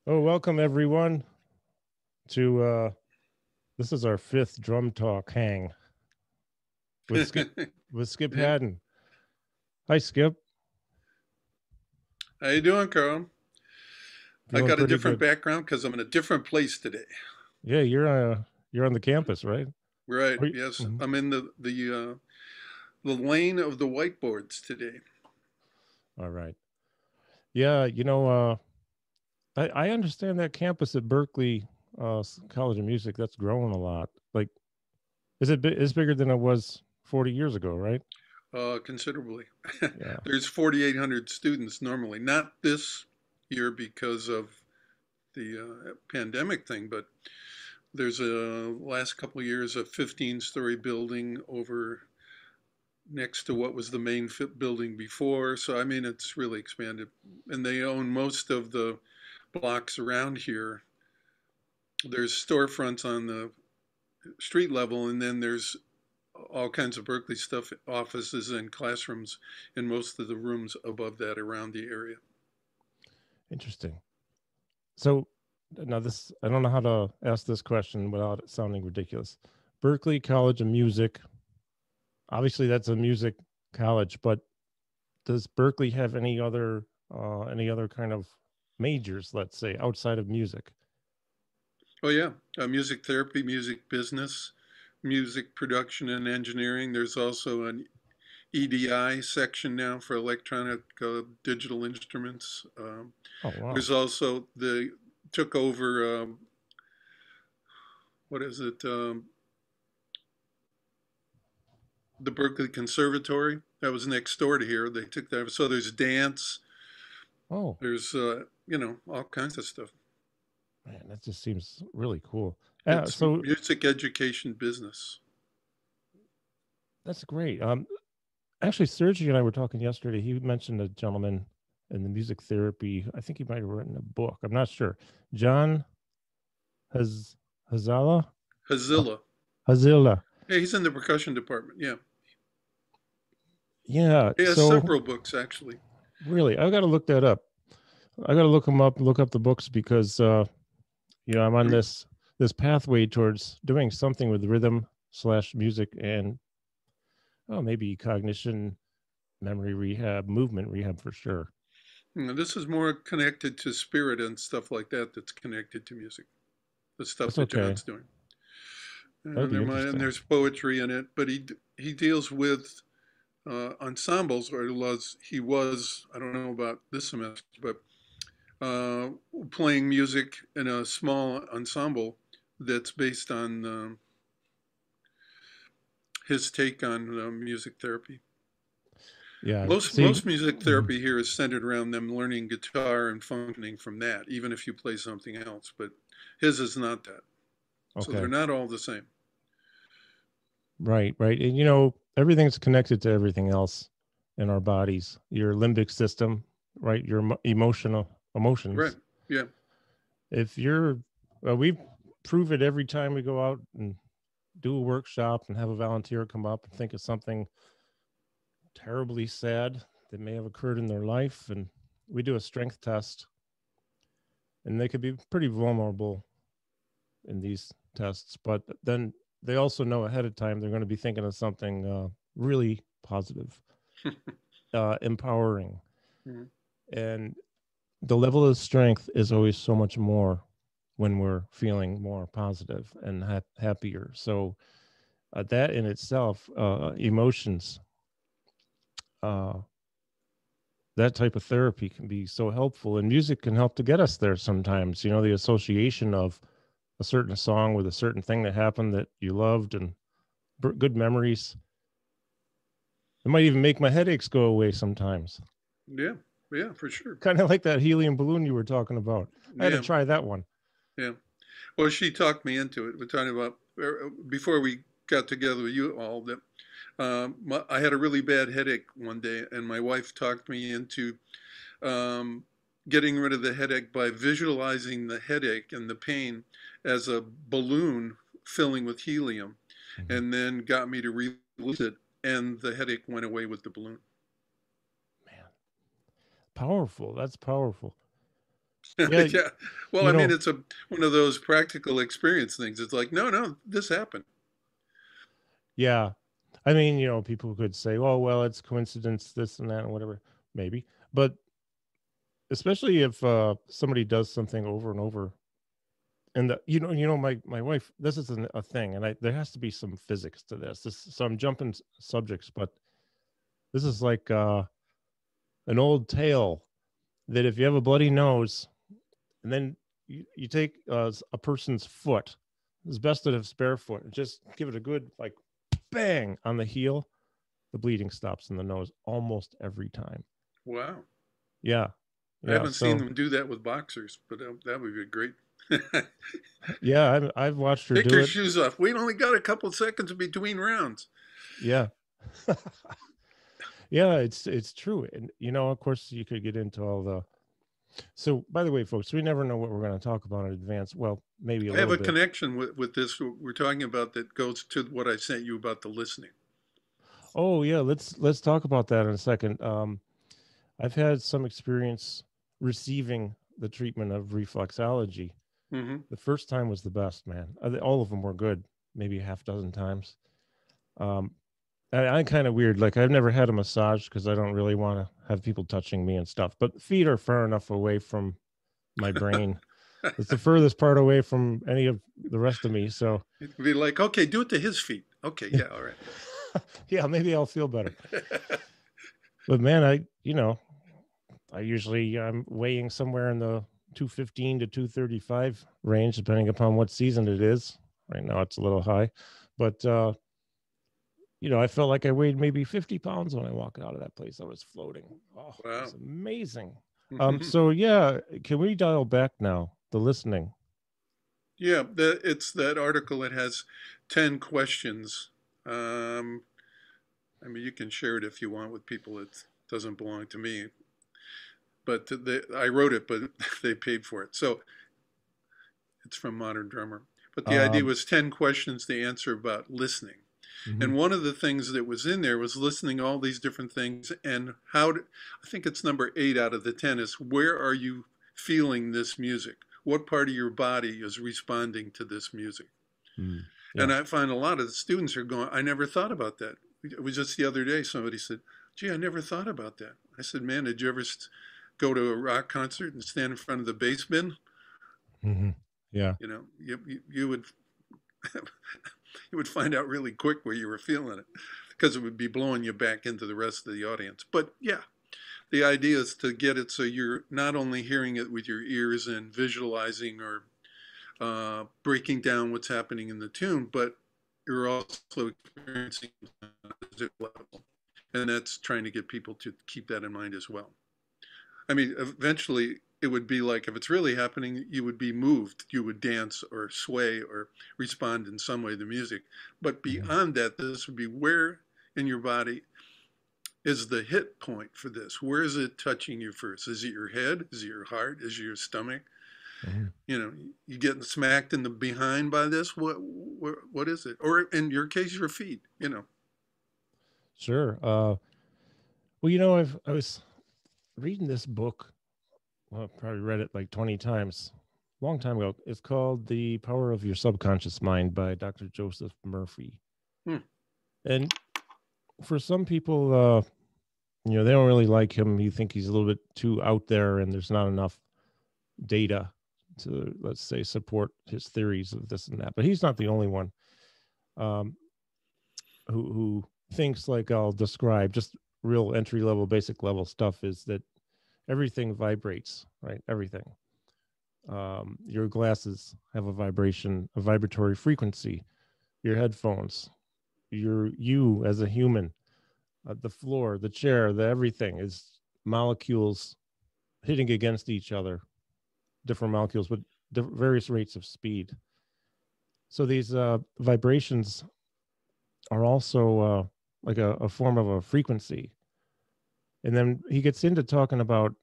Oh, welcome everyone to this is our fifth drum talk hang with Skip Yeah. Hadden. Hi Skip. How you doing, Carl? I Doing got a pretty different good. background because I'm in a different place today. Yeah, you're on the campus, right? Right. Are you- Yes, mhm. I'm in the lane of the whiteboards today. All right. Yeah, I understand that campus at Berkeley College of Music that's growing a lot. Like it's bigger than it was 40 years ago, right? Considerably. Yeah. There's 4,800 students normally. Not this year because of the pandemic thing, but there's a last couple of years a 15-story building over next to what was the main building before. So I mean, it's really expanded, and they own most of the blocks around here. There's storefronts on the street level, and then there's all kinds of Berkeley stuff, offices and classrooms in most of the rooms above that around the area. Interesting. So now this I don't know how to ask this question without it sounding ridiculous. Berkeley College of Music, obviously that's a music college, but does Berkeley have any other kind of majors, let's say, outside of music? Oh yeah, music therapy, music business, music production and engineering. There's also an EDI section now for electronic digital instruments. Oh wow. There's also the took over what is it? The Berkeley Conservatory that was next door to here. They took that. So there's dance. Oh There's all kinds of stuff. man, that just seems really cool. It's So music education business. that's great. Actually, Sergi and I were talking yesterday. He mentioned a gentleman in the music therapy. I think he might have written a book. I'm not sure. John Haz Hazala Hazilla. Hazila. Yeah, he's in the percussion department. Yeah, Yeah. he has So several books actually. really, I got to look that up. I got to look them up, look up the books because I'm on this pathway towards doing something with rhythm slash music and maybe cognition, memory rehab, movement rehab for sure. This is more connected to spirit and stuff like that. That's connected to music. The stuff That's that okay. John's doing. That'd be And interesting. there's poetry in it, but he deals with ensembles, or he was I don't know about this semester, but uh, playing music in a small ensemble that's based on his take on music therapy. Yeah. Most See, music mhm. therapy here is centered around them learning guitar and functioning from that, even if you play something else. But his is not that. So they're Okay. not all the same. Right, right. And everything's connected to everything else in our bodies. Your limbic system, right? Your emotional Right. emotions. Yeah. If you're, well, we prove it every time we go out and do a workshop and have a volunteer come up and think of something terribly sad that may have occurred in their life. And we do a strength test, and they could be pretty vulnerable in these tests. But then they also know ahead of time they're going to be thinking of something really positive, empowering. Mhm. And the level of strength is always so much more when we're feeling more positive and happier. So that in itself, emotions, uh, that type of therapy can be so helpful, and music can help to get us there sometimes. The association of a certain song with a certain thing that happened that you loved and good memories. It might even make my headaches go away sometimes. Yeah. Yeah, for sure. Kind of like that helium balloon you were talking about. I had to Yeah. try that one. Yeah. Well, she talked me into it. We're talking about before we got together with you all that I had a really bad headache one day, and my wife talked me into um, getting rid of the headache by visualizing the headache and the pain as a balloon filling with helium, Mhm. and then got me to release it, and the headache went away with the balloon. Man, powerful. That's powerful. Yeah, Yeah. Well, you I mean, know, it's one of those practical experience things. It's like, no, no, this happened. yeah. I mean, people could say, "Oh, well, it's coincidence, this and that, and whatever." Maybe, but especially if somebody does something over and over, and my wife. This is a thing, and there has to be some physics to this. So I'm jumping subjects, but this is like an old tale that if you have a bloody nose, and then you take a person's foot, it's best to have spare foot, and just give it a good like bang on the heel, the bleeding stops in the nose almost every time. Wow. Yeah. I Yeah. haven't seen So them do that with boxers, but that would be great. yeah, I've watched her Take do your it. shoes off. We only got a couple seconds between rounds. Yeah. Yeah, it's true. And of course you could get into all the. So by the way, folks, we never know what we're going to talk about in advance. Well, maybe a I have little a bit. connection with this we're talking about that goes to what I sent you about the listening. Oh yeah, let's talk about that in a second. I've had some experience receiving the treatment of reflexology. Hmm. The first time was the best, man. All of them were good, maybe a half dozen times. Um, I'm kind of weird. Like I've never had a massage because I don't really want to have people touching me and stuff. But feet are far enough away from my brain. It's the furthest part away from any of the rest of me. So It'd be like, okay, do it to his feet. Okay, yeah, all right. yeah, maybe I'll feel better. But man, I usually I'm weighing somewhere in the 215 to 235 range, depending upon what season it is. Right now it's a little high, but I felt like I weighed maybe 50 pounds when I walked out of that place. I was floating. Oh, it was Wow. amazing. So yeah, can we dial back now? The listening. Yeah, it's that article that has 10 questions. Um, I mean, you can share it if you want with people. It doesn't belong to me. But I wrote it, but they paid for it. So it's from Modern Drummer. But the idea Um, was 10 questions to answer about listening. mhm. And one of the things that was in there was listening to all these different things. And I think it's number 8 out of the 10 is where are you feeling this music? What part of your body is responding to this music? And Yeah. I find a lot of the students are going, I never thought about that. It was just the other day, somebody said, gee, I never thought about that. I said, man, did you ever go to a rock concert and stand in front of the bass bin? Hmm. Yeah. You know, you would you would find out really quick where you were feeling it because it would be blowing you back into the rest of the audience. But yeah, the idea is to get it so you're not only hearing it with your ears and visualizing or breaking down what's happening in the tune, but you're also experiencing it on a physical level. And that's trying to get people to keep that in mind as well. I mean, eventually it would be like if it's really happening, you would be moved, you would dance or sway or respond in some way to music. But Hmm. beyond that, this would be where in your body is the hit point for this? Where is it touching you first? Is it your head? Is it your heart? Is it your stomach? Hmm. You know, you getting smacked in the behind by this? What is it? Or in your case, your feet. You know. Sure. Well, I was reading this book. Well, I've probably read it like 20 times. Long time ago. It's called The Power of Your Subconscious Mind by Dr. Joseph Murphy. Hmm. And for some people, they don't really like him. You think he's a little bit too out there, and there's not enough data to, let's say, support his theories of this and that. But he's not the only one um, who thinks like I'll describe just real entry level, basic level stuff is that everything vibrates, right? Everything. Your glasses have a vibration, a vibratory frequency. Your headphones, you as a human, the floor, the chair, the everything is molecules hitting against each other, different molecules with various rates of speed. So these vibrations are also like a form of a frequency. And then he gets into talking about,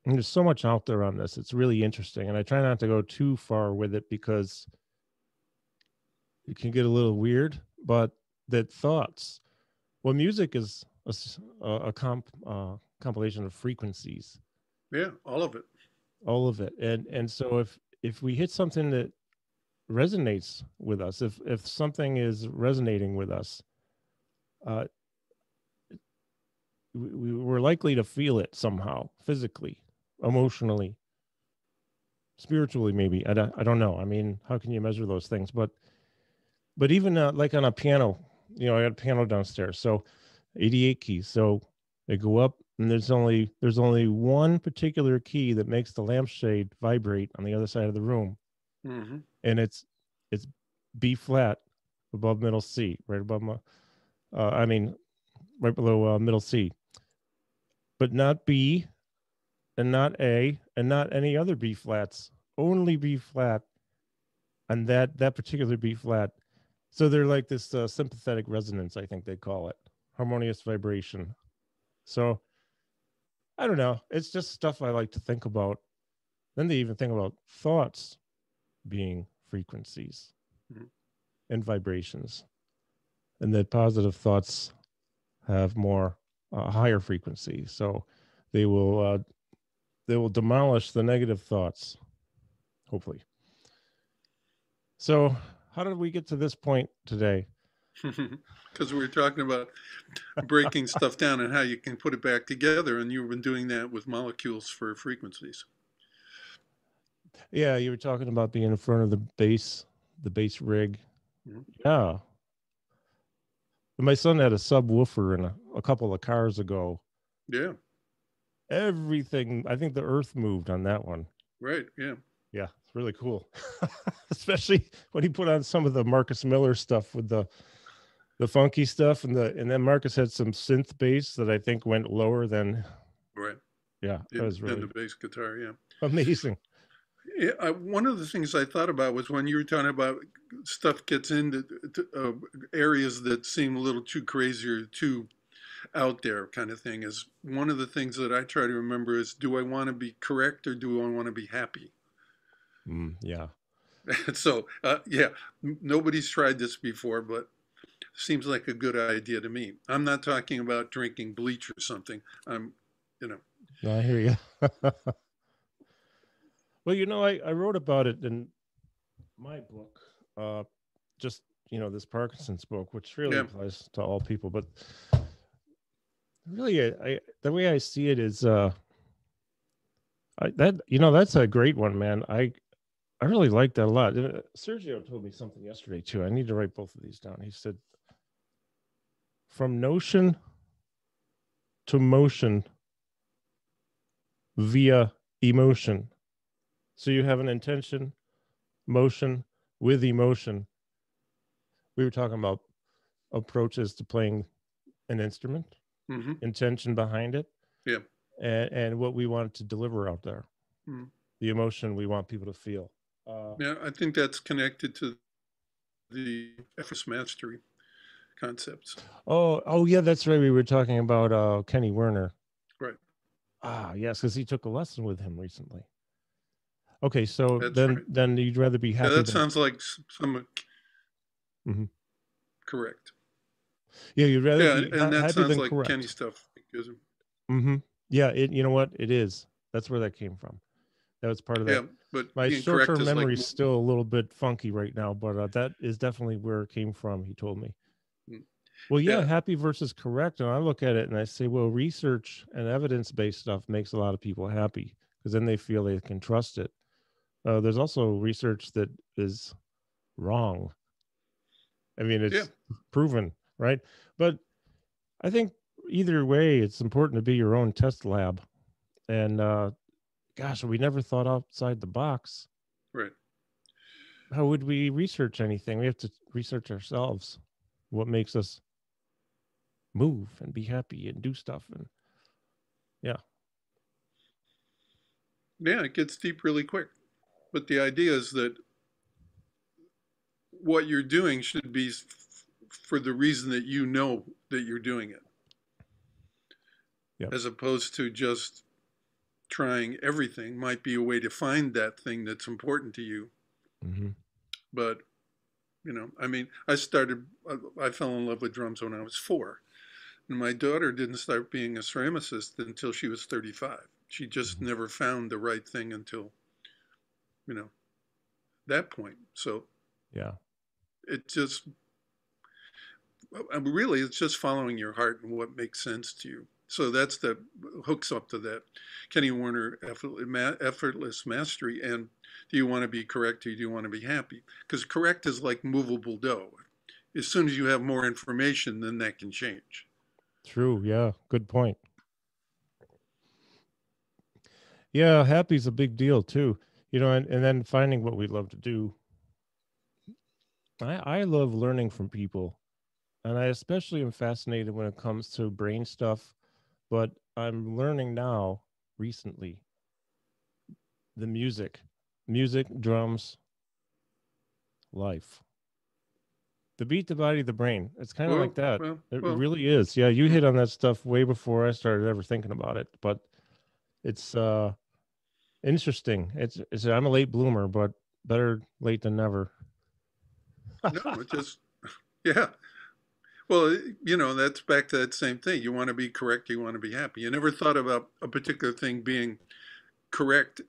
and there's so much out there on this. It's really interesting. And I try not to go too far with it because it can get a little weird, but that thoughts, well, music is a compilation of frequencies. Yeah, all of it. all of it. And so if we hit something that resonates with us, if something is resonating with us, uh, we're likely to feel it somehow, physically, emotionally, spiritually, maybe. I don't know. I mean, how can you measure those things? But even like on a piano, I got a piano downstairs, so 88 keys. So they go up, and there's only one particular key that makes the lampshade vibrate on the other side of the room, and it's B flat above middle C, right above my, I mean, right below middle C, but not B, and not A, and not any other B flats. Only B flat, and that particular B flat. So they're like this sympathetic resonance, I think they call it, harmonious vibration. So I don't know. It's just stuff I like to think about. Then they even think about thoughts being frequencies and vibrations, and that positive thoughts have more higher frequency. So they will demolish the negative thoughts, hopefully. So how did we get to this point today? Because we were talking about breaking stuff down and how you can put it back together, and you've been doing that with molecules for frequencies. Yeah, you were talking about being in front of the bass rig. Yeah. My son had a subwoofer in a couple of cars ago. Yeah. Everything, I think the earth moved on that one. Right, yeah. Yeah, it's really cool. Especially when he put on some of the Marcus Miller stuff with the funky stuff, and then Marcus had some synth bass that I think went lower than. Right. Yeah, that was really the bass guitar. Yeah, amazing. Yeah, one of the things I thought about was when you were talking about stuff gets into areas that seem a little too crazy or too out there kind of thing. Is one of the things that I try to remember is, do I want to be correct or do I want to be happy? Yeah. So yeah, nobody's tried this before, but seems like a good idea to me. I'm not talking about drinking bleach or something. I'm, No, I hear you. Well, I wrote about it in my book, just this Parkinson's book, which really applies to all people. But really, the way I see it is, that's a great one, man. I really like that a lot. Sergio told me something yesterday too. I need to write both of these down. He said, from notion to motion via emotion. So you have an intention, motion with emotion. We were talking about approaches to playing an instrument, intention behind it, and what we want to deliver out there, the emotion we want people to feel. Yeah, I think that's connected to the effortless mastery concepts. Oh yeah, that's right. We were talking about Kenny Werner. Right. Yes, because he took a lesson with him recently. Okay, so then you'd rather be happy. Yeah, that sounds like some. Correct. Yeah, you'd rather be and that happy sounds than like correct. Kenny stuff. Because, yeah, you know what? It is. That's where that came from. That was part of that. Yeah, but my short-term memory is still a little bit funky right now, but that is definitely where it came from. He told me. Well, yeah, happy versus correct. And I look at it and I say, well, research and evidence-based stuff makes a lot of people happy because then they feel they can trust it. There's also research that is wrong. I mean, it's proven, right? But I think either way, it's important to be your own test lab. And gosh, we never thought outside the box. Right. How would we research anything? We have to research ourselves. What makes us move and be happy and do stuff. And yeah, it gets deep really quick. But the idea is that what you're doing should be for the reason that you know that you're doing it. As opposed to just trying everything might be a way to find that thing that's important to you. But, I mean, I fell in love with drums when I was 4. And my daughter didn't start being a ceramicist until she was 35. She just never found the right thing until, you know, that point. So Yeah. it just, really, it's just following your heart and what makes sense to you. So that's the hooks up to that. Kenny Werner, effortless mastery. And do you want to be correct or do you want to be happy? Because correct is like movable dough. As soon as you have more information, then that can change. True. Yeah. Good point. Yeah. Happy's a big deal too. And then finding what we love to do. I love learning from people. And I especially am fascinated when it comes to brain stuff. But I'm learning now recently the music, drums, life. The beat, the body, the brain. It's kind of Well, like that. well, It well. really is. Yeah, you Hmm. hit on that stuff way before I started ever thinking about it. But it's interesting. It's I'm a late bloomer, but better late than never. No, it just, yeah. Well, that's back to that same thing. You want to be correct, you want to be happy. You never thought about a particular thing being correct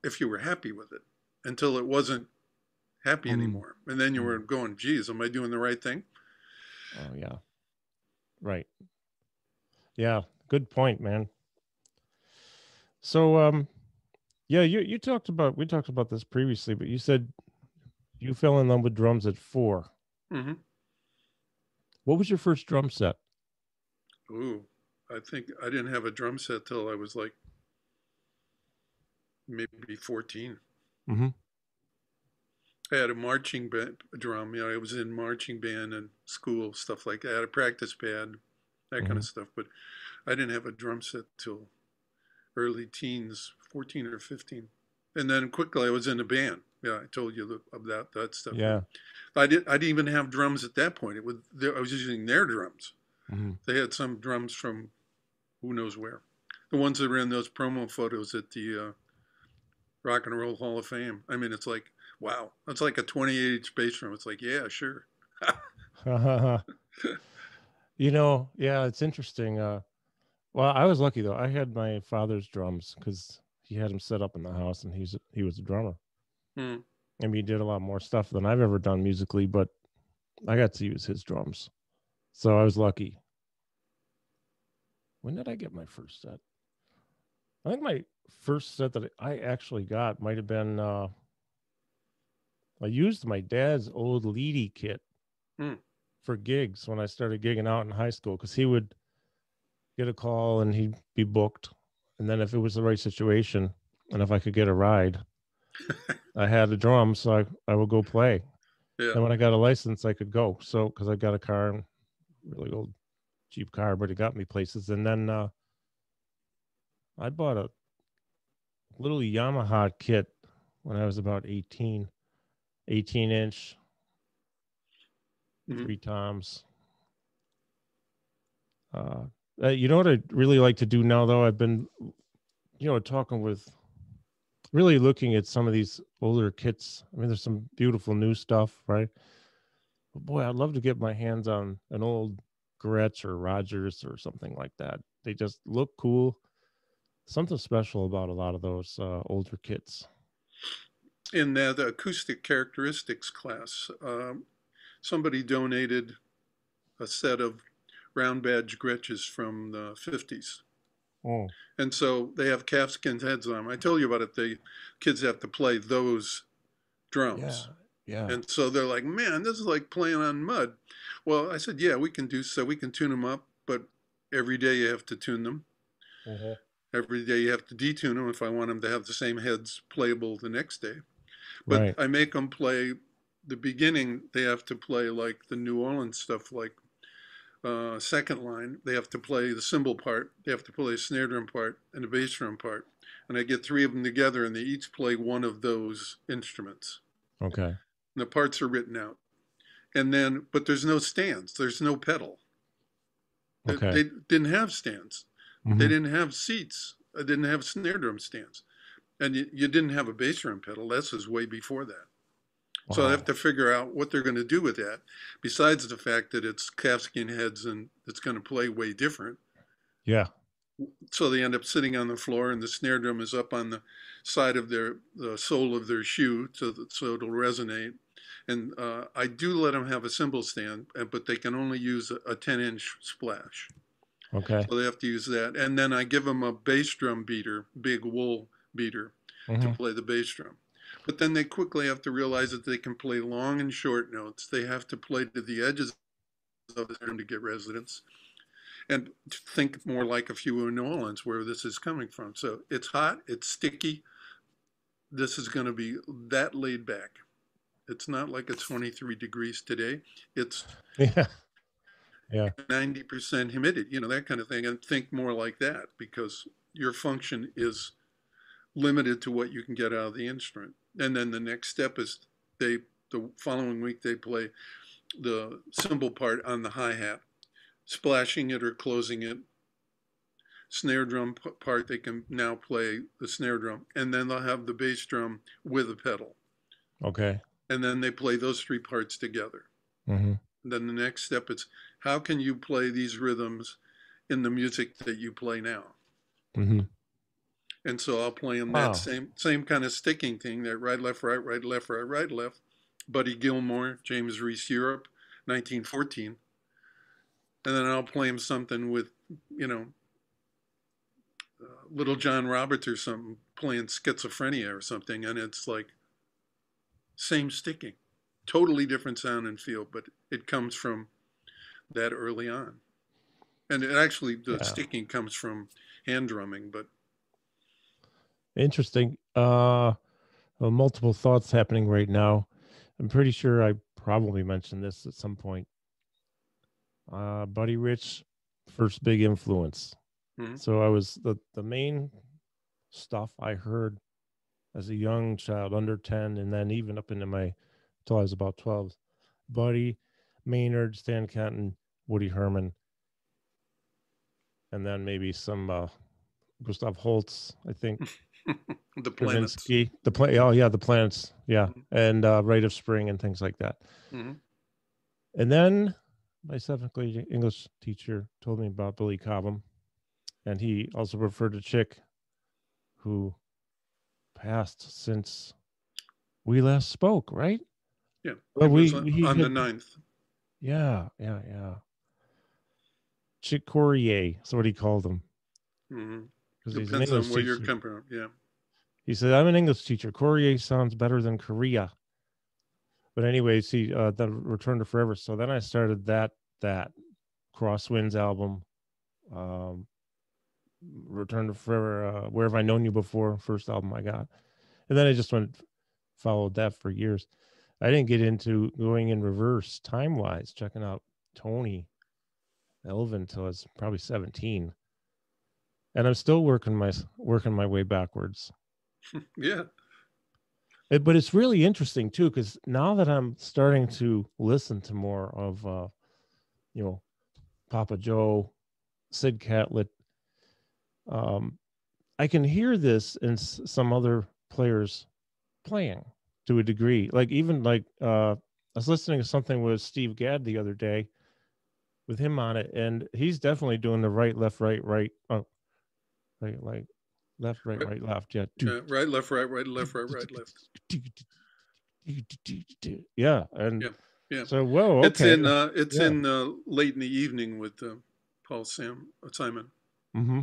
if you were happy with it until it wasn't happy Mm, anymore. And then you were mm. going, geez, am I doing the right thing? Oh yeah, right. Yeah, good point, man. So yeah, you talked about we talked about this previously, but you said you fell in love with drums at 4. Hmm. What was your first drum set? Ooh, I think I didn't have a drum set till I was like maybe 14. Mm-hmm. I had a marching band drum. I was in marching band and school, stuff like that. I had a practice pad, that kind Mm-hmm. of stuff. But I didn't have a drum set till early teens, 14 or 15. And then quickly I was in a band. Yeah, I told you about that stuff. Yeah. I didn't even have drums at that point. I was using their drums. Mm-hmm. They had some drums from who knows where. The ones that were in those promo photos at the Rock and Roll Hall of Fame. I mean, it's like, wow, that's like a 28-inch bass drum. It's like, yeah, sure. Yeah, it's interesting. Well, I was lucky though. I had my father's drums because he had them set up in the house, and he was a drummer. Hmm. I mean, he did a lot more stuff than I've ever done musically, but I got to use his drums, so I was lucky. When did I get my first set? I think my first set that I actually got might have been I used my dad's old Leedy kit Hmm. for gigs when I started gigging out in high school because he would get a call and he'd be booked. And then if it was the right situation and if I could get a ride, I had a drum, so I would go play. Yeah. And when I got a license, I could go. So because I got a car, really old cheap car, but it got me places. And then I bought a little Yamaha kit when I was about 18-inch, Hmm. 3 toms. Uh, you know what I really like to do now, though? I've been, talking with, really looking at some of these older kits. I mean, there's some beautiful new stuff, right? But boy, I'd love to get my hands on an old Gretsch or Rogers or something like that. They just look cool. Something special about a lot of those older kits. In the acoustic characteristics class, somebody donated a set of round badge Gretches from the 50s. Oh, And so they have calfskin heads on them. I told you about it. The kids have to play those yeah, drums. yeah. And so they're like, man, this is like playing on mud. Well, I said, yeah, we can do so. We can tune them up, but every day you have to tune them. Uh-huh. Every day you have to detune them if I want them to have the same heads playable the next day. But Right. I make them play the beginning. They have to play like the New Orleans stuff, like second line. They have to play the cymbal part. They have to play a snare drum part and a bass drum part. And I get three of them together, and they each play one of those instruments. Okay. And the parts are written out. And then, but there's no stands. There's no pedal. Okay. They didn't have stands. They Mm-hmm. didn't have seats. They didn't have snare drum stands. And you didn't have a bass drum pedal. This is way before that. So I have Wow. to figure out what they're going to do with that, besides the fact that it's calfskin heads and it's going to play way different. Yeah. so they end up sitting on the floor, and the snare drum is up on the side of the sole of their shoe, so it'll resonate. And I do let them have a cymbal stand, but they can only use a 10-inch splash. Okay. So they have to use that. And then I give them a bass drum beater, big wool beater, to play the bass drum. But then they quickly have to realize that they can play long and short notes. They have to play to the edges of the drum to get resonance. And think more like a few in New Orleans, where this is coming from. So it's hot, it's sticky. This is going to be that laid back. It's not like it's 23 degrees today. It's 90% humidity, that kind of thing. And think more like that, because your function is limited to what you can get out of the instrument. And then the next step is the following week they play the cymbal part on the hi-hat, splashing it or closing it. Snare drum part, they can now play the snare drum, and then they'll have the bass drum with a pedal. Okay. And then they play those three parts together. Mm-hmm. Then the next step is, how can you play these rhythms in the music that you play now? Mm-hmm. And so I'll play them that same kind of sticking thing, that right, left, right, right, left, right, right, left. Buddy Gilmore, James Reese Europe, 1914. And then I'll play him something with, Little John Roberts or something, playing Schizophrenia or something. And it's like, same sticking, totally different sound and feel, but it comes from that early on. And it actually, the sticking comes from hand drumming, but. Interesting. Multiple thoughts happening right now. I'm pretty sure I probably mentioned this at some point. Buddy Rich, first big influence. Mm-hmm. So I was the main stuff I heard as a young child, under 10, and then even up into till I was about 12. Buddy, Maynard, Stan Kenton, Woody Herman, and then maybe some Gustav Holst, I think. The Planets. The Planets, yeah, mm-hmm. And Rite of Spring and things like that. Mm-hmm. And then my 7th grade English teacher told me about Billy Cobham, and he also referred to Chick, who passed since we last spoke, right? Yeah, well, he on the 9th. Yeah. Chick Corea, that's what he called him. Mm-hmm. Depends on where you're coming from, yeah. He said, I'm an English teacher. Corea sounds better than Korea. But anyways, he then returned to Forever. So then I started that Crosswinds album, Return to Forever, Where Have I Known You Before, first album I got. And then I just followed that for years. I didn't get into going in reverse time-wise, checking out Tony Elvin until I was probably 17. And I'm still working my way backwards. Yeah. But it's really interesting too, because now that I'm starting to listen to more of, Papa Joe, Sid Catlett, I can hear this in some other players playing to a degree. Like even I was listening to something with Steve Gadd the other day, with him on it, and he's definitely doing the right, left, right, right. Oh, right, like. Left, right, right, left. Yeah. Right, left, right, right, left, right, right, left. Yeah, and yeah. So whoa, okay. It's in late in the evening with Paul Simon. Mm-hmm.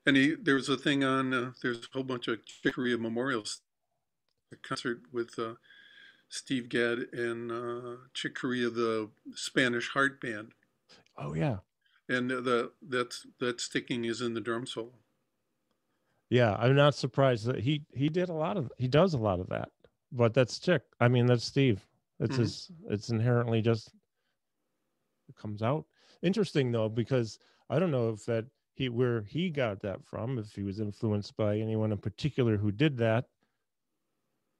And there's a thing on. There's a whole bunch of Chick Corea memorials. A concert with Steve Gadd and Chick Corea, the Spanish Heart Band. Oh yeah. And that sticking is in the drum solo. Yeah, I'm not surprised that he does a lot of that, but that's Chick. I mean, that's Steve. It's it's inherently just, it comes out. Interesting though, because I don't know if where he got that from, if he was influenced by anyone in particular who did that,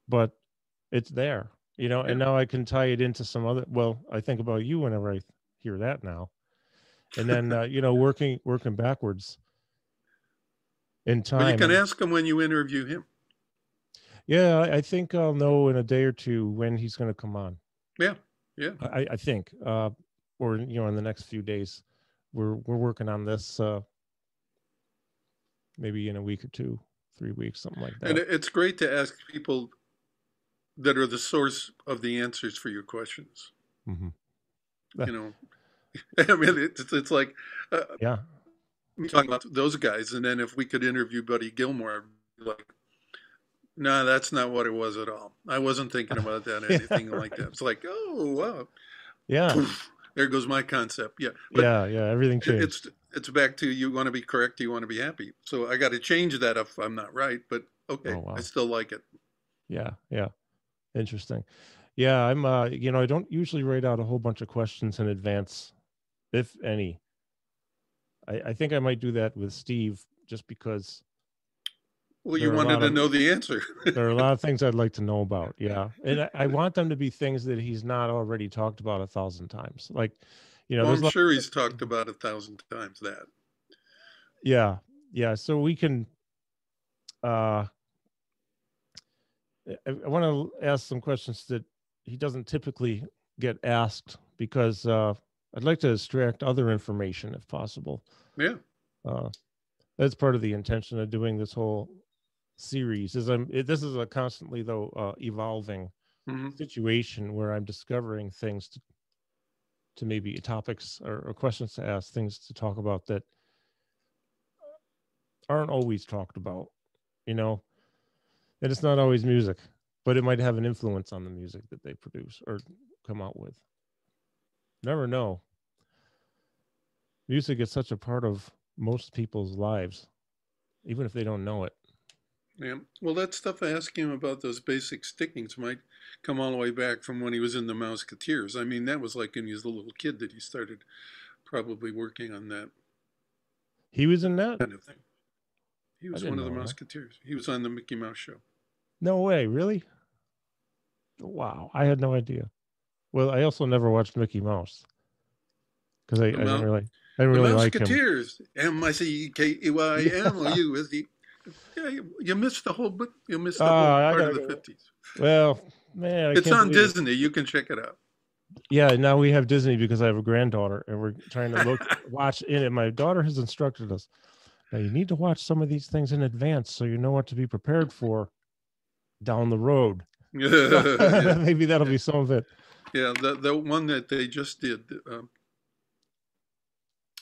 but it's there, and now I can tie it into some other, well, I think about you whenever I hear that now. And then, working backwards in time. Well, you can ask him when you interview him. Yeah, I think I'll know in a day or two when he's going to come on. Yeah. I think, or in the next few days, we're working on this maybe in a week or 2, 3 weeks, something like And that. it's great to ask people that are the source of the answers for your questions. Mm-hmm. You know, I mean, it's like Yeah. talking about those guys, and then if we could interview Buddy Gilmore, I'd be like, no, that's not what it was at all. I wasn't thinking about that or anything like that. It's like, oh wow, Yeah. poof, there goes my concept. Yeah, but Yeah. Everything changed. it's back to you want to be correct, you want to be happy. So I got to change that if I'm not right. But okay, Oh wow. I still like it. Yeah. Interesting. Yeah, I'm I don't usually write out a whole bunch of questions in advance, if any. I think I might do that with Steve just because Well, you wanted to know the answer. there are a lot of things I'd like to know about. Yeah. And I want them to be things that he's not already talked about 1,000 times. Like, Well, there's I'm sure he's talked about 1,000 times that. Yeah. So we can I want to ask some questions that he doesn't typically get asked because I'd like to extract other information if possible. Yeah. That's part of the intention of doing this whole series. This is a constantly though evolving situation where I'm discovering things to maybe topics or questions to ask, things to talk about that aren't always talked about, and it's not always music, but it might have an influence on the music that they produce or come out with. Never know. Music is such a part of most people's lives, even if they don't know it. Yeah. Well, that stuff I asked him about those basic stickings might come all the way back from when he was in the Mouseketeers. I mean, that was like when he was a little kid that he started probably working on that. He was in that? Kind of thing. He was one of the Mouseketeers. He was on the Mickey Mouse show. No way, really? Wow, I had no idea. Well, I also never watched Mickey Mouse because I didn't really like him. Mouseketeers, Mousekeymous. Yeah, you missed the whole book. You missed the whole part of the 50s. Well, man, it's on Disney. You can check it out. Yeah, now we have Disney because I have a granddaughter, and we're trying to watch in it. My daughter has instructed us. Now you need to watch some of these things in advance so you know what to be prepared for down the road. Yeah. Maybe that'll be some of it. Yeah, the one that they just did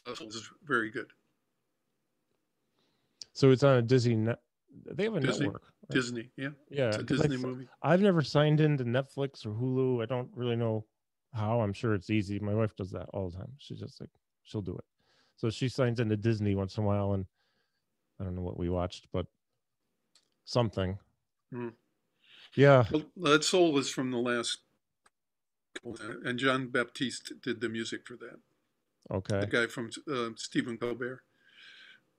was very good. So it's on a Disney. They have a network. Right? Disney, yeah. Yeah, it's a Disney movie. I've never signed into Netflix or Hulu. I don't really know how. I'm sure it's easy. My wife does that all the time. She's just like, she'll do it. So she signs into Disney once in a while, and I don't know what we watched, but something. Yeah. Well, that soul was from the last, and John Baptiste did the music for that. Okay. The guy from Stephen Colbert,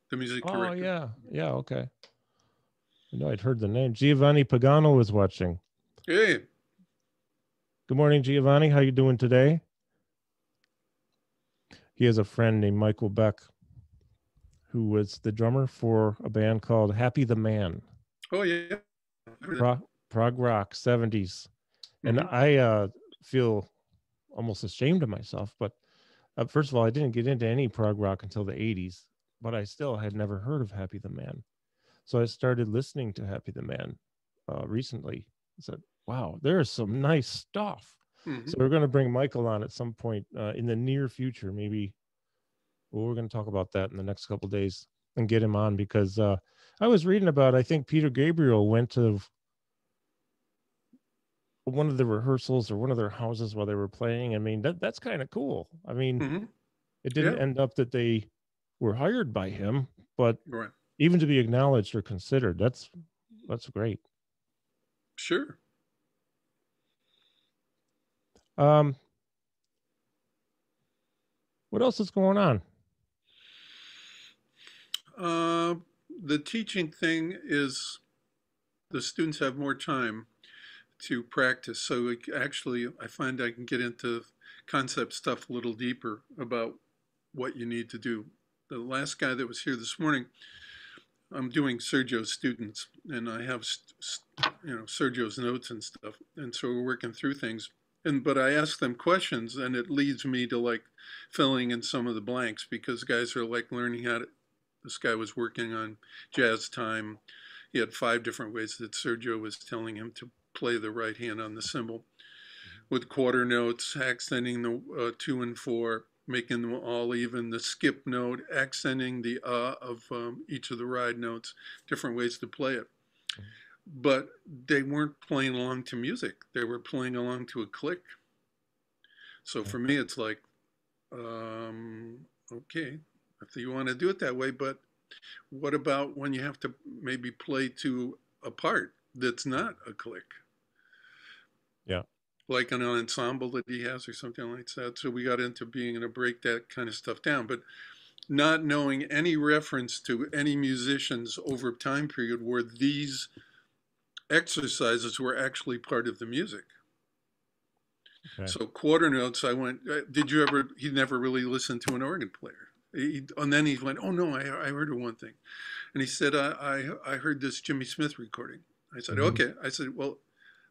the music director. Oh, yeah, okay. I'd heard the name. Giovanni Pagano was watching. Hey. Good morning, Giovanni. How you doing today? He has a friend named Michael Beck, who was the drummer for a band called Happy the Man. Oh, yeah. Prog rock, 70s. And I feel almost ashamed of myself, but first of all, I didn't get into any prog rock until the 80s, but I still had never heard of Happy the Man. So I started listening to Happy the Man recently. I said, wow, there's some nice stuff. So we're going to bring Michael on at some point in the near future. Maybe we're going to talk about that in the next couple of days and get him on because I was reading about, I think Peter Gabriel went to one of the rehearsals or one of their houses while they were playing. I mean, that's kind of cool. I mean, it didn't end up that they were hired by him, but even to be acknowledged or considered, that's great. Sure. What else is going on? The teaching thing is the students have more time to practice. So actually, I find I can get into concept stuff a little deeper about what you need to do. The last guy that was here this morning, I'm doing Sergio's students, and I have Sergio's notes and stuff, and so we're working through things. But I ask them questions, and it leads me to like filling in some of the blanks because guys are like learning how to This guy was working on jazz time. He had 5 different ways that Sergio was telling him to play the right hand on the cymbal, with quarter notes, accenting the 2 and 4, making them all even, the skip note, accenting the of each of the ride notes, different ways to play it. But they weren't playing along to music. They were playing along to a click. So for me, it's like, okay, if you want to do it that way, but what about when you have to maybe play to a part that's not a click? Yeah. Like an ensemble that he has or something like that. So we got into being able to break that kind of stuff down. But not knowing any reference to any musicians over time period where these exercises were actually part of the music. Okay. So quarter notes, I went, did you ever, he never really listened to an organ player. And then he went, oh no, I heard of one thing. And he said, I heard this Jimmy Smith recording. I said, okay. I said, well,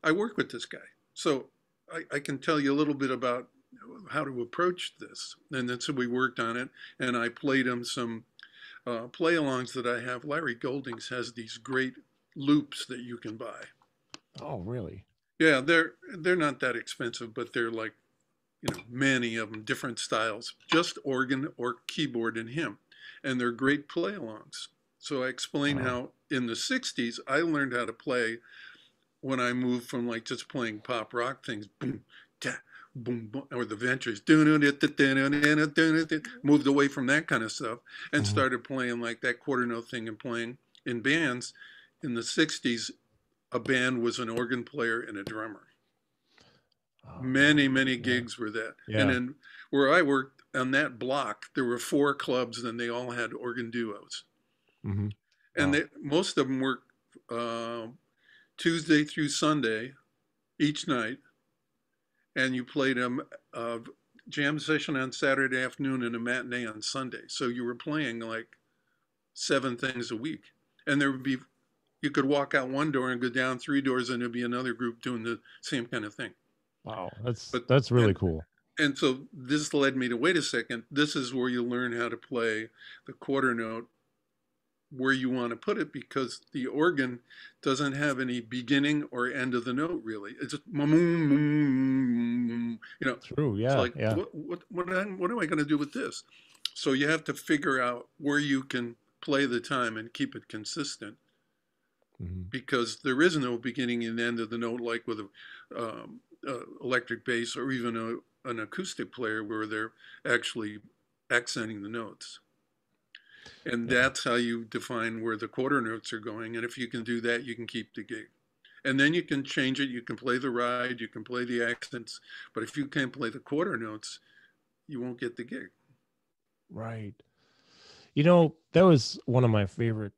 I work with this guy. So I can tell you a little bit about how to approach this. And then so we worked on it, and I played him some play-alongs that I have. Larry Goldings has these great loops that you can buy. Oh, really? Yeah, they're not that expensive, but they're like, you know, many of them, different styles, just organ or keyboard and hymn. And they're great play-alongs. So I explain how in the 60s, I learned how to play when I moved from like just playing pop rock things, boom, da, boom, boom, or the Ventures, moved away from that kind of stuff and started playing like that quarter note thing and playing in bands. In the 60s, a band was an organ player and a drummer. Many gigs were that. Yeah. And then where I worked on that block, there were 4 clubs and they all had organ duos. And most of them worked Tuesday through Sunday, each night, and you played them jam session on Saturday afternoon and a matinee on Sunday. So you were playing like 7 things a week, and there would be, you could walk out one door and go down 3 doors, and there'd be another group doing the same kind of thing. Wow, that's really cool. And so this led me to, wait a second, this is where you learn how to play the quarter note where you want to put it, because the organ doesn't have any beginning or end of the note really. It's just, you know. True, yeah. It's like, what am I going to do with this? So you have to figure out where you can play the time and keep it consistent, because there is no beginning and end of the note like with a electric bass or even an acoustic player where they're actually accenting the notes. And that's how you define where the quarter notes are going. And if you can do that, you can keep the gig. And then you can change it. You can play the ride, you can play the accents. But if you can't play the quarter notes, you won't get the gig. Right. You know, that was one of my favorite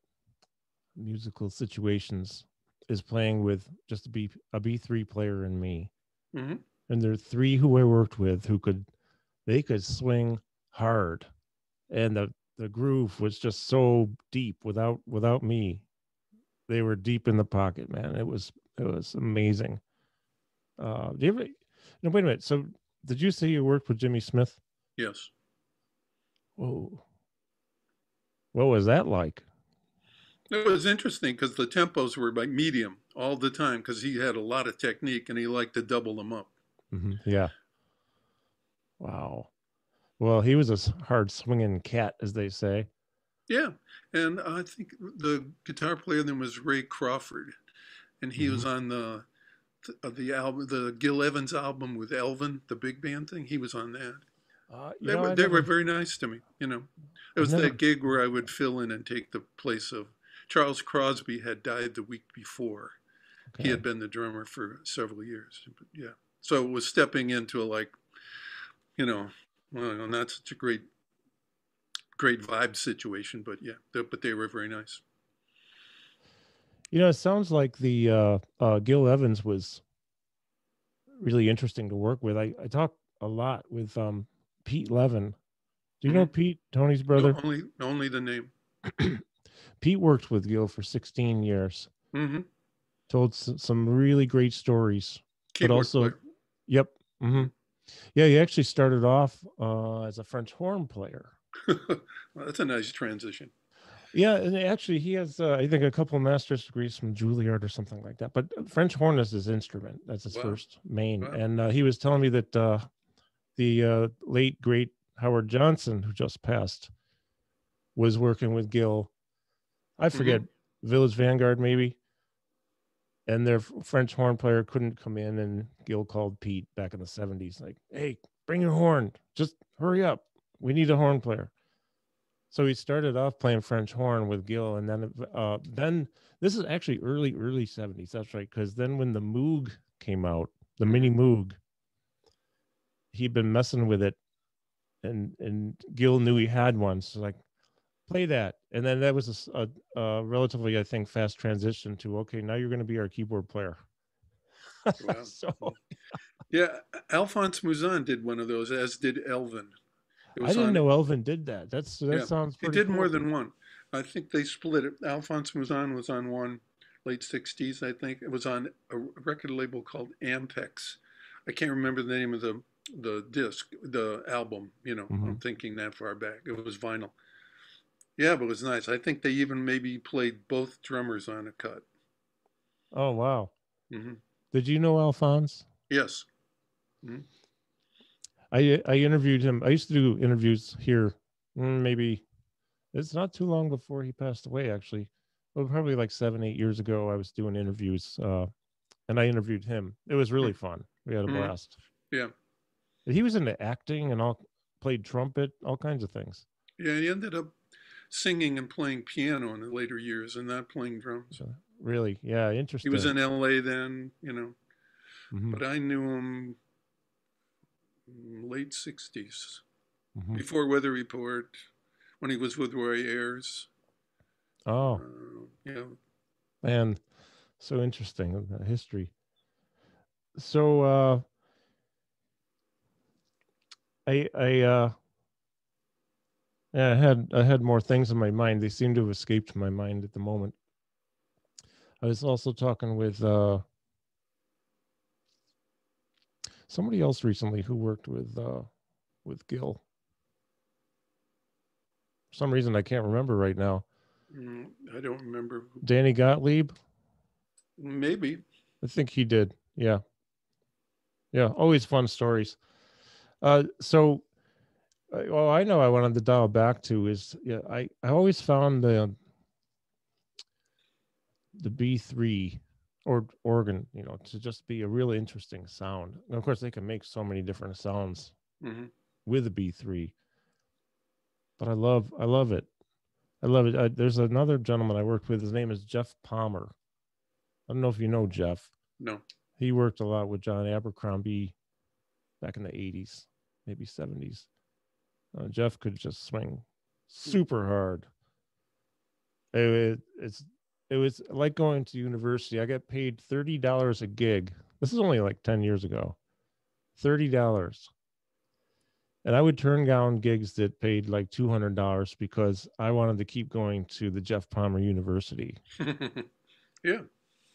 musical situations, is playing with just a B3 player and me. And there are 3 who I worked with who could swing hard. And the groove was just so deep without me. They were deep in the pocket, man. It was amazing. Do you ever, no, wait a minute. So did you say you worked with Jimmy Smith? Yes. Whoa. What was that like? It was interesting because the tempos were like medium all the time, because he had a lot of technique and he liked to double them up. Yeah. Wow. Well, he was a hard swinging cat, as they say. Yeah, and I think the guitar player then was Ray Crawford, and he was on the album, the Gil Evans album with Elvin, the big band thing. He was on that. They were very nice to me. You know, it was that gig where I would fill in and take the place of Charles Crosby had died the week before. Okay. He had been the drummer for several years. But yeah, so it was stepping into like, you know, well, not such a great vibe situation, but yeah, but they were very nice. You know, it sounds like the Gil Evans was really interesting to work with. I talk a lot with Pete Levin. Do you know Pete, Tony's brother? No, only the name. Pete worked with Gil for 16 years. Told some really great stories. Keyboard but also, player. Yep. Yeah, he actually started off as a French horn player. Well, that's a nice transition. Yeah, and actually, he has, I think, a couple of master's degrees from Juilliard or something like that. But French horn is his instrument. That's his Wow. first main. Wow. And he was telling me that the late, great Howard Johnson, who just passed, was working with Gil. I forget, Village Vanguard, maybe. And their French horn player couldn't come in, and Gil called Pete back in the 70s, like, hey, bring your horn. Just hurry up. We need a horn player. So he started off playing French horn with Gil, and then this is actually early 70s. That's right, because then when the Moog came out, the mini Moog, he'd been messing with it, and Gil knew he had one, so like, play that. And then that was a relatively, I think, fast transition to, okay, now you're going to be our keyboard player. Wow. So Yeah, Alfons Muzan did one of those, as did Elvin. It I was didn't on, know Elvin did that. That yeah, sounds he pretty did more cool. than one. I think they split it. Alphonse Muzan was on one, late 60s, I think. It was on a record label called Ampex. I can't remember the name of the disc, the album, you know, I'm thinking that far back. It was vinyl. Yeah, but it was nice. I think they even maybe played both drummers on a cut. Oh wow! Hmm. Did you know Alphonse? Yes. Hmm. I interviewed him. I used to do interviews here. Maybe it's not too long before he passed away. Actually, well, probably like 7-8 years ago. I was doing interviews, and I interviewed him. It was really fun. We had a Hmm. blast. Yeah. He was into acting and all, played trumpet, all kinds of things. Yeah, he ended up singing and playing piano in the later years and not playing drums. So, really, yeah, He was interesting. in LA then, you know, Mm-hmm. but I knew him late 60s, Mm-hmm. before Weather Report, when he was with Roy Ayers. Oh, Yeah. man, so interesting history. So I yeah, I had more things in my mind. They seem to have escaped my mind at the moment. I was also talking somebody else recently who worked with Gil. For some reason I can't remember right now. I don't remember. Danny Gottlieb? Maybe. I think he did. Yeah. Yeah. Always fun stories. So well, I know I wanted to dial back to is, yeah, I always found the B3 or organ, you know, to just be a really interesting sound. And of course, they can make so many different sounds with a B3, but I love it. I love it. There's another gentleman I worked with. His name is Jeff Palmer. I don't know if you know Jeff. No. He worked a lot with John Abercrombie back in the 80s, maybe 70s. Jeff could just swing super hard. It's it was like going to university. I got paid $30 a gig. This is only like 10 years ago. $30. And I would turn down gigs that paid like $200 because I wanted to keep going to the Jeff Palmer University. Yeah.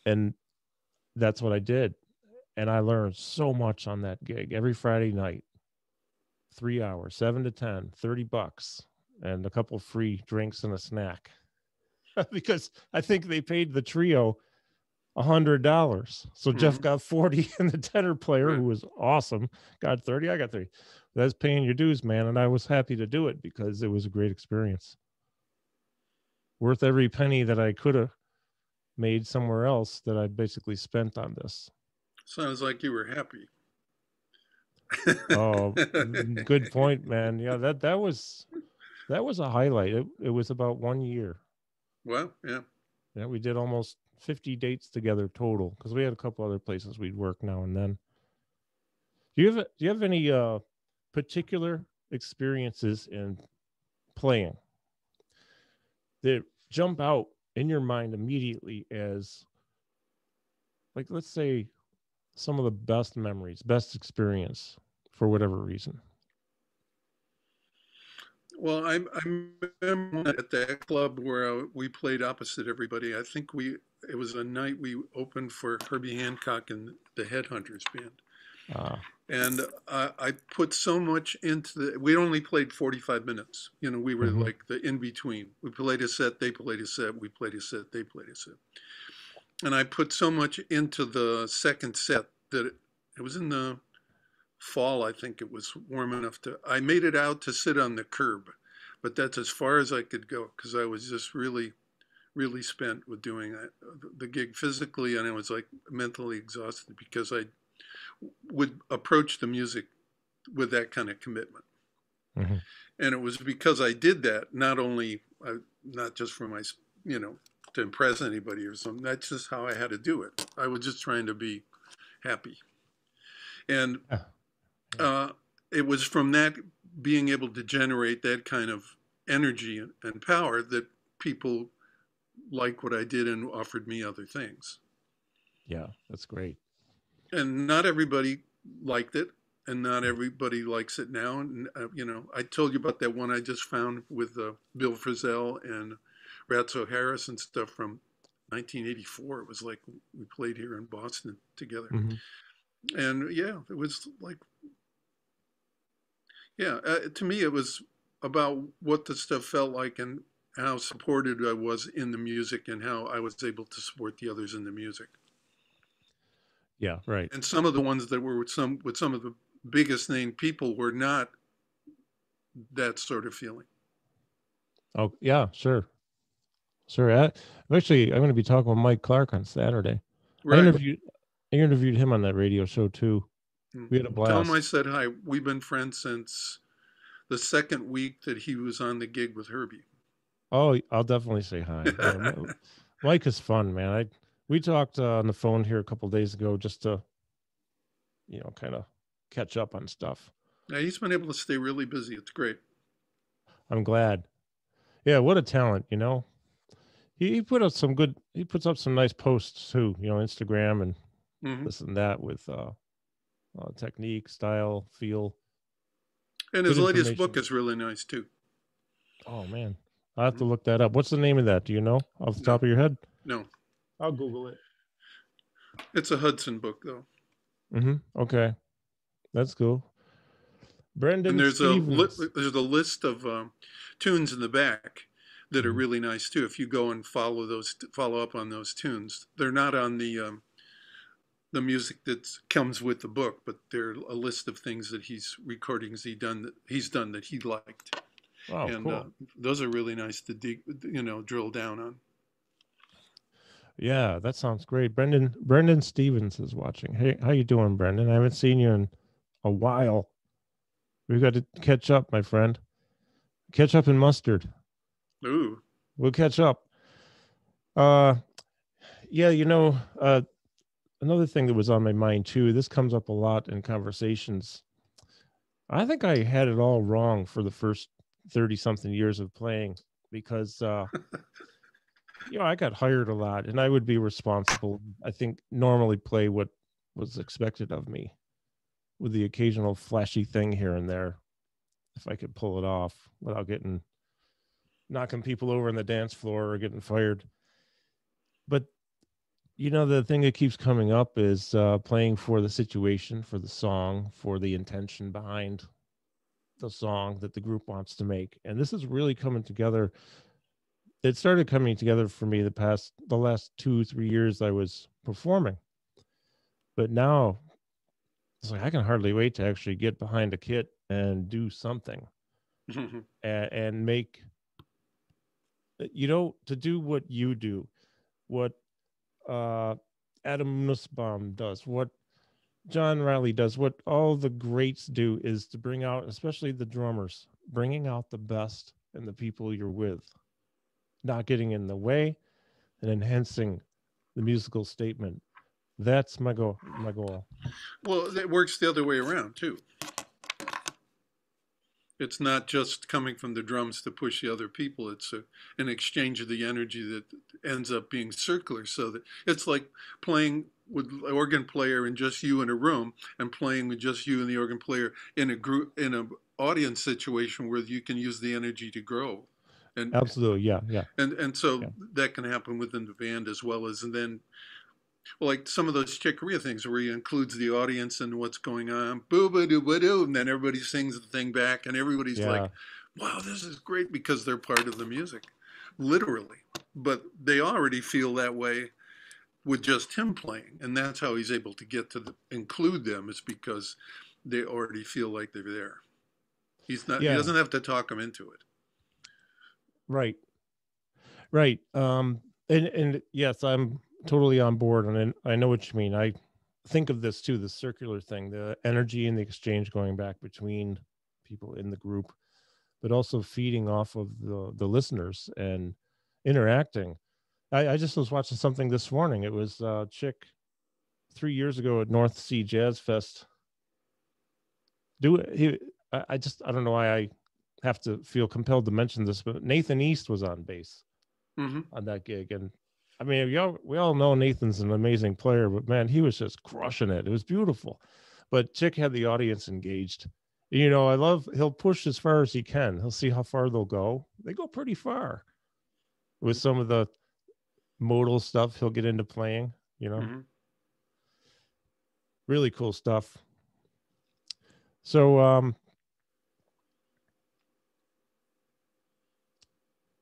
And that's what I did. And I learned so much on that gig every Friday night. 3 hours, 7 to 10, $30, and a couple free drinks and a snack. Because I think they paid the trio $100. So Jeff got 40, and the tenor player, who was awesome, got 30. I got 30. That's paying your dues, man. And I was happy to do it because it was a great experience. Worth every penny that I could have made somewhere else that I basically spent on this. Sounds like you were happy. Oh, good point, man. Yeah, that was a highlight. It was about 1 year. Well, yeah. Yeah, we did almost 50 dates together total because we had a couple other places we'd work now and then. Do you have any particular experiences in playing that jump out in your mind immediately as, like, let's say, some of the best memories, best experience for whatever reason? Well, I remember at that club where we played opposite everybody. I think it was a night we opened for Herbie Hancock and the Headhunters band. And I put so much into we only played 45 minutes. You know, we were like the in between. We played a set, they played a set, we played a set, they played a set. And I put so much into the second set that it was in the fall, I think it was warm enough I made it out to sit on the curb, but that's as far as I could go because I was just really, really spent with doing the gig physically, and I was like mentally exhausted because I would approach the music with that kind of commitment. And it was because I did that, not just for my, to impress anybody or something. That's just how I had to do it. I was just trying to be happy. And it was from that being able to generate that kind of energy and power that people liked what I did and offered me other things. Yeah, that's great. And not everybody liked it, and not everybody likes it now. And I told you about that one I just found with Bill Frisell and Ratso Harris and stuff from 1984. It was like we played here in Boston together. And yeah, it was like, to me, it was about what the stuff felt like and how supported I was in the music and how I was able to support the others in the music. Yeah, right. And some of the ones that were with some of the biggest name people were not that sort of feeling. Oh yeah, sure. I'm going to be talking with Mike Clark on Saturday. Right. I interviewed him on that radio show too. We had a blast. Tell him I said hi. We've been friends since the second week that he was on the gig with Herbie. Oh, I'll definitely say hi. Yeah, Mike is fun, man. We talked on the phone here a couple of days ago just to, kind of catch up on stuff. Yeah, he's been able to stay really busy. It's great. I'm glad. Yeah, what a talent, He puts up some nice posts too, Instagram and this and that with technique, style, feel. And his latest book is really nice too. Oh man, I'll have to look that up. What's the name of that? Do you know off the top of your head? No. I'll Google it. It's a Hudson book though. Okay. That's cool. Brendan, and there's a list of tunes in the back that are really nice too. If you go and follow up on those tunes, they're not on the music that comes with the book, but they're a list of things that recordings he's done that he liked. Oh, and cool. Those are really nice to drill down on. Yeah, that sounds great. Brendan Stevens is watching. Hey, how you doing, Brendan? I haven't seen you in a while. We've got to catch up, my friend. Catch up in mustard. Ooh. We'll catch up. Yeah, another thing that was on my mind too, this comes up a lot in conversations. I think I had it all wrong for the first 30-something years of playing because, I got hired a lot and I would be responsible. I think normally play what was expected of me with the occasional flashy thing here and there, if I could pull it off without knocking people over on the dance floor or getting fired. But the thing that keeps coming up is playing for the situation, for the song, for the intention behind the song that the group wants to make. And this is really coming together. It started coming together for me the last 2-3 years I was performing. But now it's like I can hardly wait to actually get behind a kit and do something and make, to do what you do, what Adam Nussbaum does, what John Riley does, what all the greats do is to bring out, especially the drummers, bringing out the best in the people you're with, not getting in the way and enhancing the musical statement. That's my goal. Well, it works the other way around too. It's not just coming from the drums to push the other people. It's an exchange of the energy that ends up being circular. So that it's like playing with an organ player and just you in a room, and playing with just you and the organ player in a group, in an audience situation where you can use the energy to grow. Absolutely, yeah. And so that can happen within the band as well as, and then Well, like some of those Chick Corea things where he includes the audience and what's going on, boo boo doo boo doo, and then everybody sings the thing back, and everybody's Yeah. like, "Wow, this is great," because they're part of the music, literally. But they already feel that way with just him playing, and that's how he's able to get to include them. Is because they already feel like they're there. He's not. He Yeah. doesn't have to talk them into it. Right. Right. And yes, I'm totally on board, and I know what you mean. I think of this too, the circular thing, the energy and the exchange going back between people in the group, but also feeding off of the listeners and interacting. I just was watching something this morning. It was Chick 3 years ago at North Sea Jazz Fest. I don't know why I have to feel compelled to mention this, but Nathan East was on bass on that gig, and I mean, we all know Nathan's an amazing player, but man, he was just crushing it. It was beautiful. But Chick had the audience engaged. You know, he'll push as far as he can. He'll see how far they'll go. They go pretty far with some of the modal stuff he'll get into playing, you know. Really cool stuff. So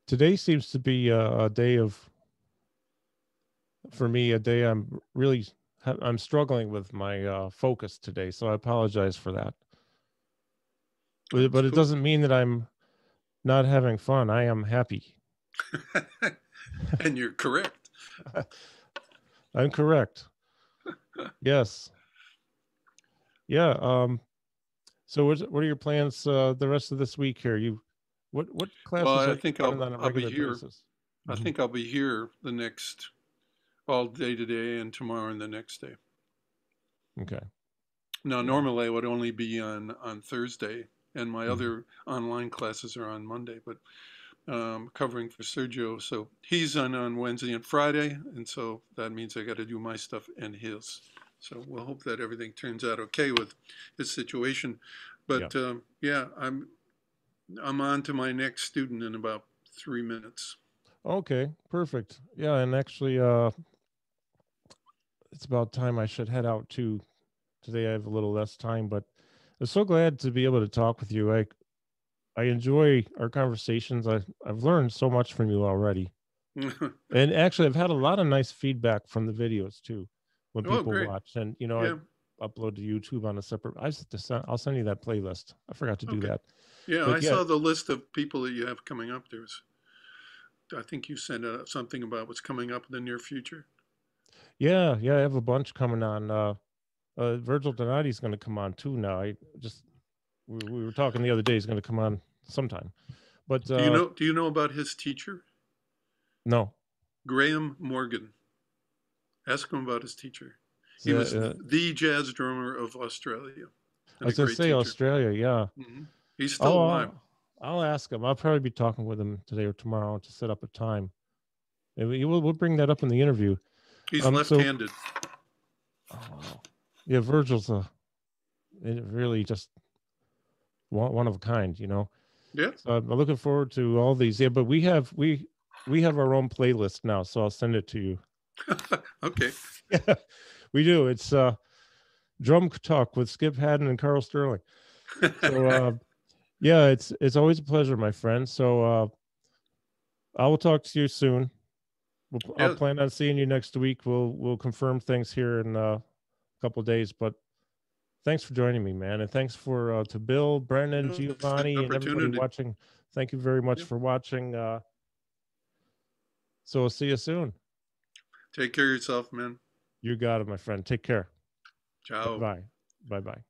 today seems to be a day for me, a day I'm struggling with my focus today, so I apologize for that. But it doesn't mean that I'm not having fun. I am happy. And you're correct. I'm correct. Yes. Yeah. So what are your plans the rest of this week here? What classes Well, are I you think running on a I'll be regular here. basis? I think I'll be here the next all day today and tomorrow and the next day. Okay. Now, normally I would only be on Thursday, and my other online classes are on Monday, but covering for Sergio. So he's on Wednesday and Friday, and so that means I got to do my stuff and his. So we'll hope that everything turns out okay with his situation. But yeah, I'm on to my next student in about 3 minutes. Okay, perfect. Yeah, and actually it's about time I should head out too. Today I have a little less time, but I'm so glad to be able to talk with you. I enjoy our conversations. I've learned so much from you already. And actually I've had a lot of nice feedback from the videos too when people watch. And you know, I upload to YouTube on a separate I'll send you that playlist. I forgot to do that. Yeah, but I saw the list of people that you have coming up. I think you sent something about what's coming up in the near future. Yeah, I have a bunch coming on. Virgil Donati's going to come on too now. We were talking the other day. He's going to come on sometime. But do you know about his teacher? No. Graham Morgan. Ask him about his teacher. He was the jazz drummer of Australia. I was going to say teacher. Australia, yeah. He's still alive. I'll ask him. I'll probably be talking with him today or tomorrow to set up a time. We'll bring that up in the interview. He's left-handed. Yeah, Virgil's really just one of a kind, you know. Yeah. So I'm looking forward to all these. Yeah, but we have our own playlist now, so I'll send it to you. Okay. Yeah, we do. It's Drum Talk with Skip Hadden and Karl Sterling. So yeah, it's always a pleasure, my friend. So I will talk to you soon. I'll plan on seeing you next week. We'll confirm things here in a couple of days. But thanks for joining me, man, and thanks to Bill, Brennan, Giovanni, and everybody watching. Thank you very much for watching. So we'll see you soon. Take care of yourself, man. You got it, my friend. Take care. Ciao. Bye. Bye.